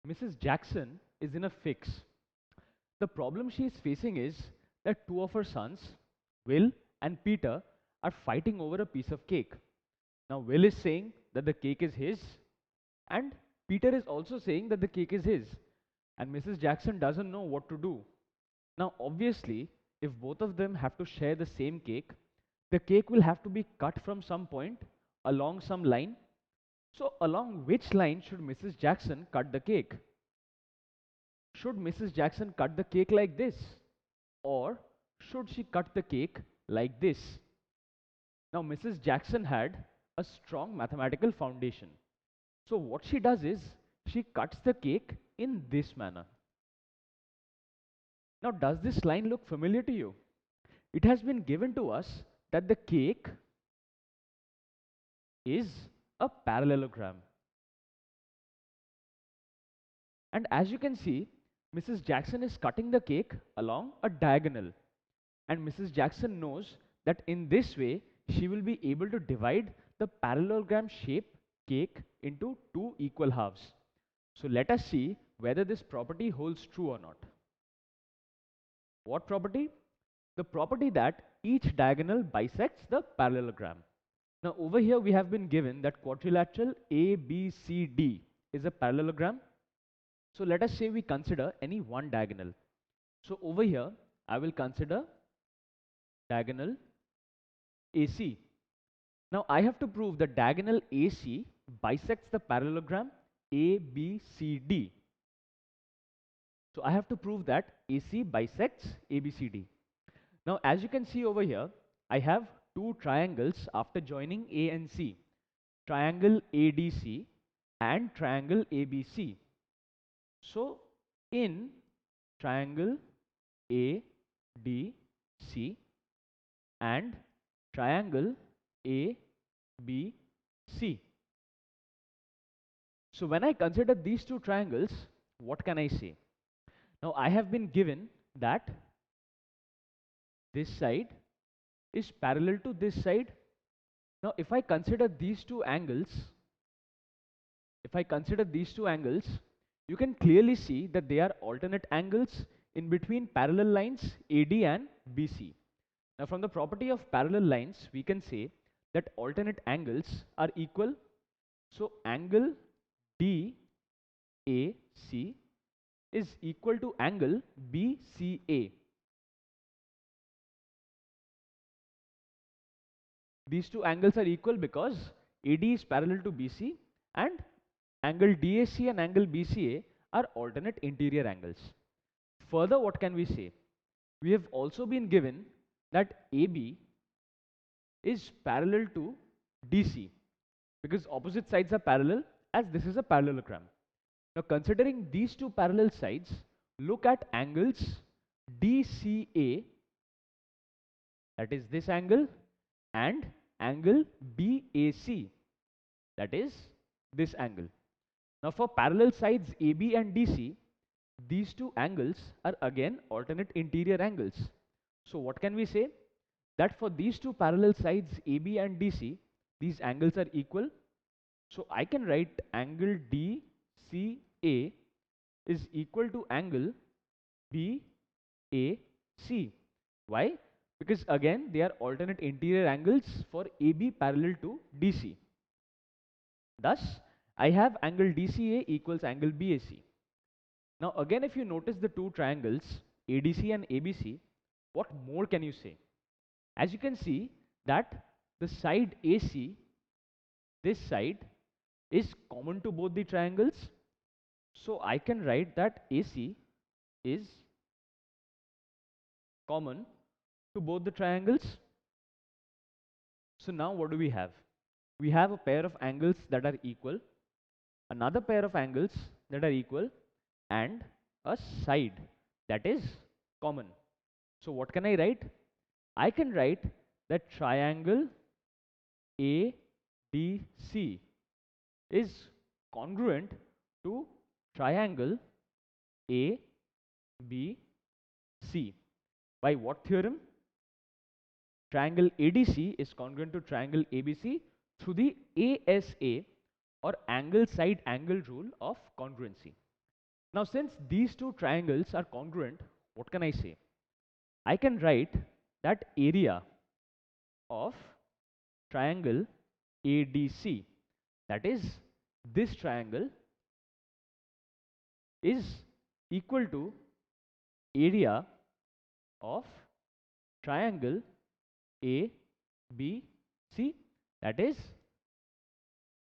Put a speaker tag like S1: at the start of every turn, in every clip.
S1: Mrs. Jackson is in a fix. The problem she is facing is that two of her sons, Will and Peter, are fighting over a piece of cake. Now, Will is saying that the cake is his, and Peter is also saying that the cake is his. And Mrs. Jackson doesn't know what to do. Now, obviously, if both of them have to share the same cake, the cake will have to be cut from some point along some line. So, along which line should Mrs. Jackson cut the cake? Should Mrs. Jackson cut the cake like this? Or should she cut the cake like this? Now, Mrs. Jackson had a strong mathematical foundation. So, what she does is she cuts the cake in this manner. Now, does this line look familiar to you? It has been given to us that the cake is a parallelogram. And as you can see, Mrs. Jackson is cutting the cake along a diagonal. And Mrs. Jackson knows that in this way, she will be able to divide the parallelogram shape cake into two equal halves. So let us see whether this property holds true or not. What property? The property that each diagonal bisects the parallelogram. Now over here we have been given that quadrilateral ABCD is a parallelogram. So let us say we consider any one diagonal. So over here I will consider diagonal AC. Now I have to prove that diagonal AC bisects the parallelogram ABCD. So I have to prove that AC bisects ABCD. Now as you can see over here, I have two triangles after joining A and C. Triangle ADC and triangle ABC. So in triangle ADC and triangle ABC. So when I consider these two triangles, what can I say? Now I have been given that this side is parallel to this side. Now if I consider these two angles, you can clearly see that they are alternate angles in between parallel lines AD and BC. Now from the property of parallel lines, we can say that alternate angles are equal. So angle DAC is equal to angle BCA. These two angles are equal because AD is parallel to BC and angle DAC and angle BCA are alternate interior angles. Further, what can we say? We have also been given that AB is parallel to DC because opposite sides are parallel as this is a parallelogram. Now considering these two parallel sides, look at angles DCA, that is this angle, and angle BAC, that is this angle. Now for parallel sides AB and DC, these two angles are again alternate interior angles. So what can we say? That for these two parallel sides AB and DC, these angles are equal. So I can write angle DCA is equal to angle BAC. Why? Because again they are alternate interior angles for AB parallel to DC. Thus I have angle DCA equals angle BAC. Now again, if you notice the two triangles ADC and ABC, what more can you say? As you can see that the side AC, this side, is common to both the triangles. So I can write that AC is common to both the triangles. So now what do we have? We have a pair of angles that are equal, another pair of angles that are equal, and a side that is common. So what can I write? I can write that triangle ABC is congruent to triangle ABC. By what theorem? Triangle ADC is congruent to triangle ABC through the ASA or angle side angle rule of congruency. Now, since these two triangles are congruent, what can I say? I can write that area of triangle ADC, that is, this triangle is equal to area of triangle ABC, that is,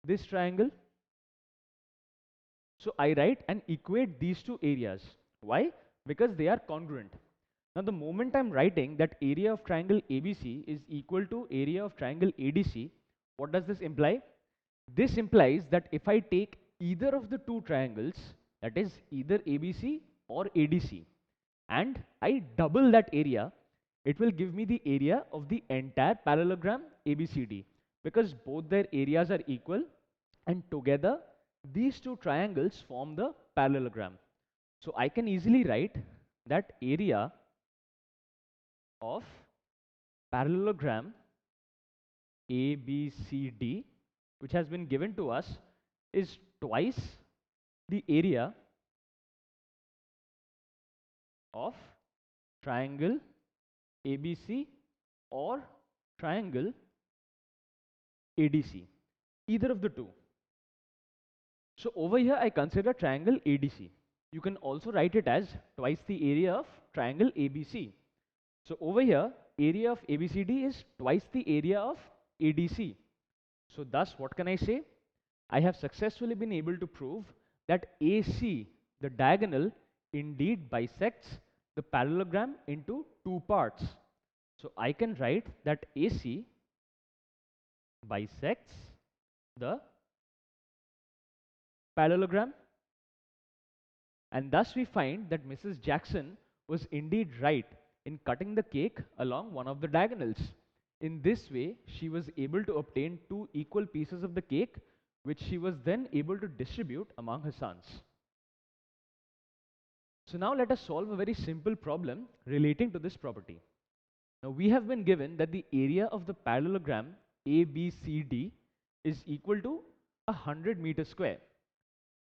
S1: this triangle. So I write and equate these two areas. Why? Because they are congruent. Now the moment I'm writing that area of triangle ABC is equal to area of triangle ADC, what does this imply? This implies that if I take either of the two triangles, that is either ABC or ADC, and I double that area, it will give me the area of the entire parallelogram ABCD, because both their areas are equal and together these two triangles form the parallelogram. So I can easily write that area of parallelogram ABCD, which has been given to us, is twice the area of triangle ABC or triangle ADC, either of the two. So over here I consider triangle ADC. You can also write it as twice the area of triangle ABC. So over here, area of ABCD is twice the area of ADC. So thus, what can I say? I have successfully been able to prove that AC, the diagonal, indeed bisects the parallelogram into two parts. So I can write that AC bisects the parallelogram, and thus we find that Mrs. Jackson was indeed right in cutting the cake along one of the diagonals. In this way, she was able to obtain two equal pieces of the cake, which she was then able to distribute among her sons. So now let us solve a very simple problem relating to this property. Now we have been given that the area of the parallelogram ABCD is equal to 100 meters square.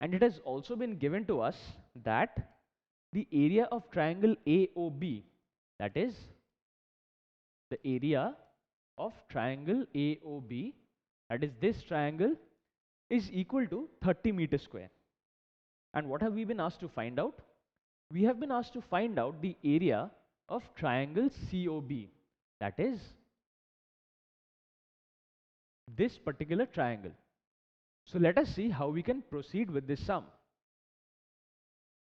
S1: And it has also been given to us that the area of triangle AOB, that is, the area of triangle AOB, that is this triangle, is equal to 30 meters square. And what have we been asked to find out? We have been asked to find out the area of triangle COB, that is this particular triangle. So let us see how we can proceed with this sum.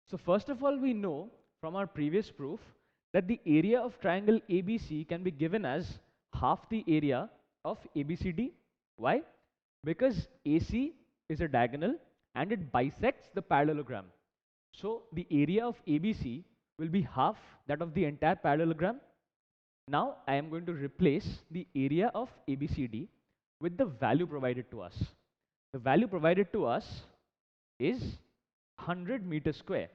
S1: So first of all, we know from our previous proof that the area of triangle ABC can be given as half the area of ABCD. Why? Because AC is a diagonal and it bisects the parallelogram. So the area of ABC will be half that of the entire parallelogram. Now I am going to replace the area of ABCD with the value provided to us. The value provided to us is 100 meters square.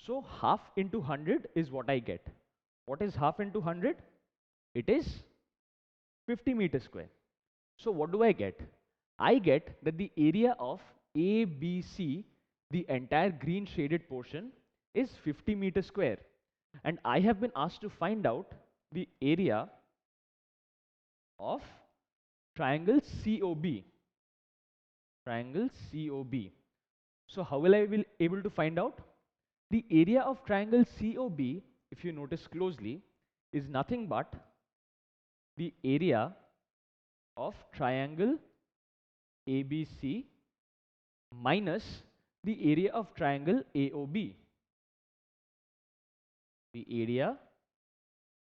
S1: So half into 100 is what I get. What is half into 100? It is 50 meters square. So what do I get? I get that the area of ABC, the entire green shaded portion, is 50 meters square. And I have been asked to find out the area of triangle COB. Triangle COB. So how will I be able to find out? The area of triangle COB, if you notice closely, is nothing but the area of triangle ABC minus the area of triangle AOB. The area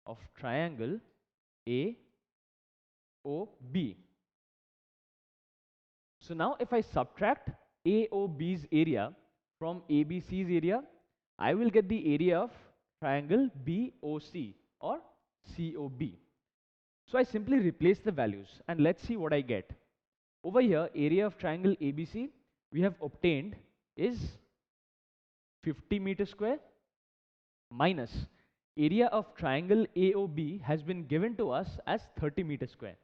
S1: of triangle AOB. So now if I subtract AOB's area from ABC's area, I will get the area of triangle BOC or COB. So I simply replace the values and let's see what I get. Over here, area of triangle ABC we have obtained is 50 meters square minus area of triangle AOB has been given to us as 30 meters square.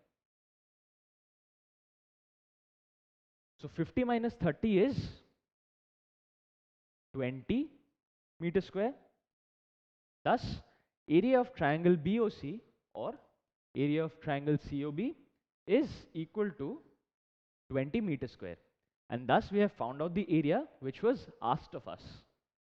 S1: So 50 minus 30 is 20 meter square. Thus, area of triangle BOC or area of triangle COB is equal to 20 meter square. And thus we have found out the area which was asked of us.